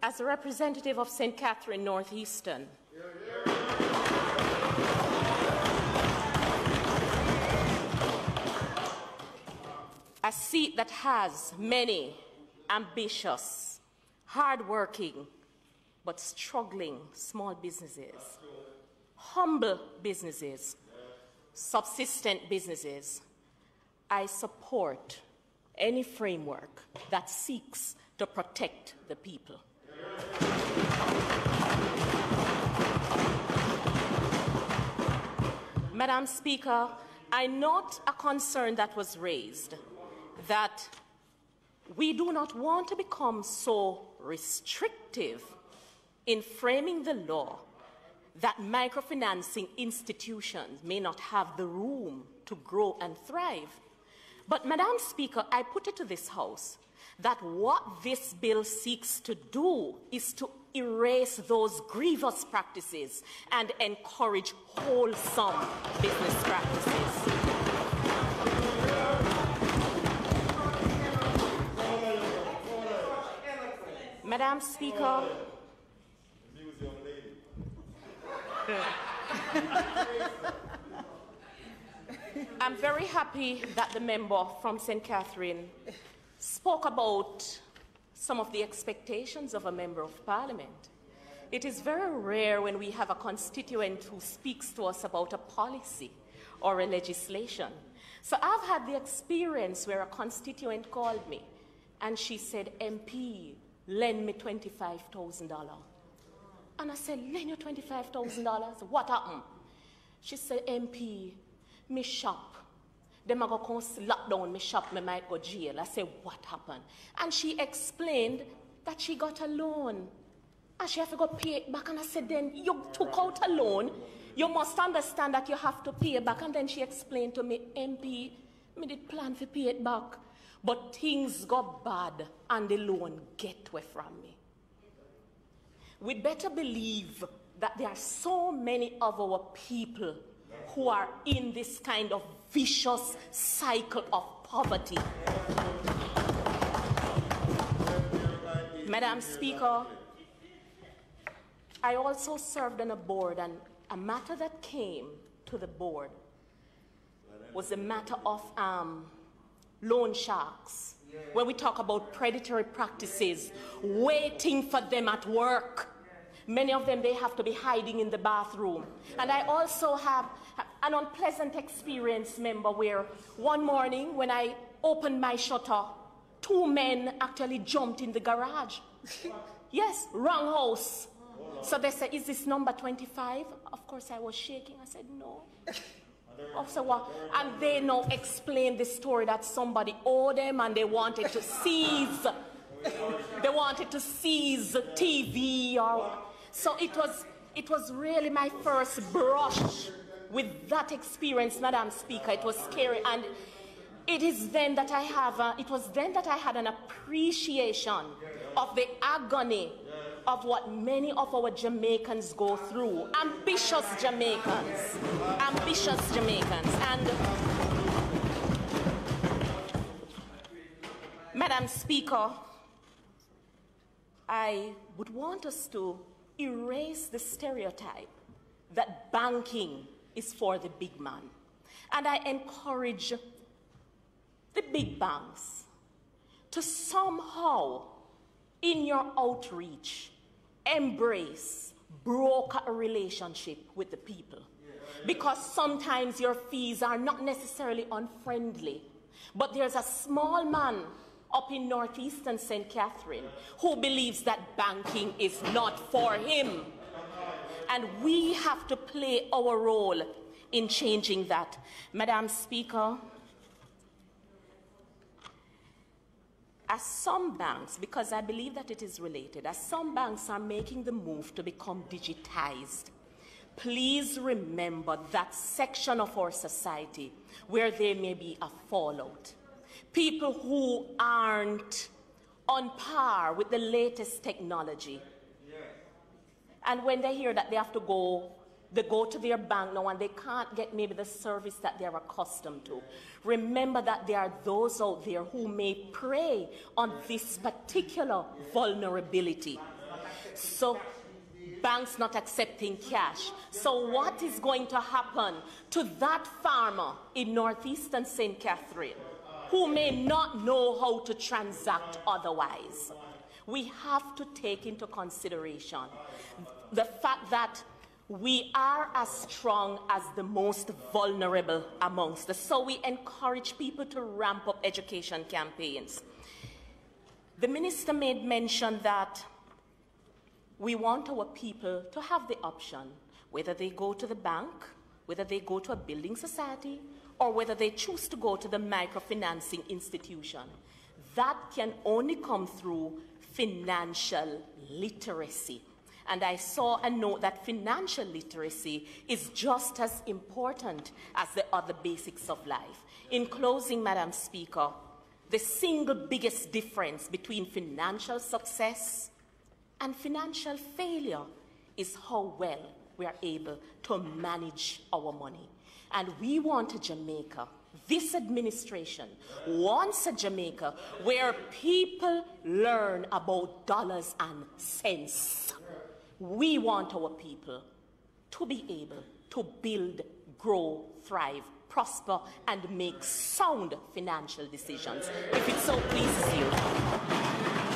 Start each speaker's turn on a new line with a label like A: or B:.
A: As a representative of St. Catherine Northeastern, a seat that has many ambitious, hardworking, but struggling small businesses, humble businesses, subsistent businesses, I support any framework that seeks to protect the people. Madam Speaker, I note a concern that was raised that we do not want to become so restrictive in framing the law that microfinancing institutions may not have the room to grow and thrive. But, Madam Speaker, I put it to this House that what this bill seeks to do is to erase those grievous practices and encourage wholesome business practices. Madam Speaker, I'm very happy that the member from St. Catherine spoke about some of the expectations of a member of Parliament. It is very rare when we have a constituent who speaks to us about a policy or a legislation. So I've had the experience where a constituent called me and she said, MP, lend me $25,000. And I said, lend you $25,000? What happened? She said, MP, me shop. Them are going to lock down me shop, me might go jail. I said, what happened? And she explained that she got a loan. And she have to go pay it back. And I said, then you took out a loan. You must understand that you have to pay it back. And then she explained to me, MP, me did plan to pay it back. But things got bad and the loan get away from me. We better believe that there are so many of our people who are in this kind of vicious cycle of poverty. Madam Speaker, I also served on a board, and a matter that came to the board was the matter of loan sharks. When we talk about predatory practices, waiting for them at work. Many of them, they have to be hiding in the bathroom. And I also have an unpleasant experience, member, where one morning when I opened my shutter, two men actually jumped in the garage. Yes, wrong house. So they said, is this number 25? Of course, I was shaking. I said, no. So what? And they now explained the story that somebody owed them and they wanted to seize. They wanted to seize TV. So it was really my first brush with that experience, Madam Speaker. It was scary, and it was then that I had an appreciation of the agony of what many of our Jamaicans go through. Ambitious Jamaicans. Ambitious Jamaicans. And Madam Speaker, I would want us to erase the stereotype that banking is for the big man. And I encourage the big banks to somehow, in your outreach, embrace, broker a relationship with the people. Because sometimes your fees are not necessarily unfriendly, but there's a small man up in northeastern St. Catherine who believes that banking is not for him. And we have to play our role in changing that. Madam Speaker, as some banks, because I believe that it is related, as some banks are making the move to become digitized, please remember that section of our society where there may be a fallout. People who aren't on par with the latest technology. And when they hear that they have to go, they go to their bank now and they can't get maybe the service that they're accustomed to. Remember that there are those out there who may prey on this particular vulnerability. So banks not accepting cash. So what is going to happen to that farmer in northeastern St. Catherine who may not know how to transact otherwise? We have to take into consideration the fact that we are as strong as the most vulnerable amongst us. So we encourage people to ramp up education campaigns. The minister made mention that we want our people to have the option, whether they go to the bank, whether they go to a building society, or whether they choose to go to the microfinancing institution. That can only come through financial literacy. And I saw a note that financial literacy is just as important as the other basics of life. In closing, Madam Speaker, the single biggest difference between financial success and financial failure is how well we are able to manage our money. And we want a Jamaica, this administration wants a Jamaica where people learn about dollars and cents. We want our people to be able to build, grow, thrive, prosper, and make sound financial decisions. If it so pleases you.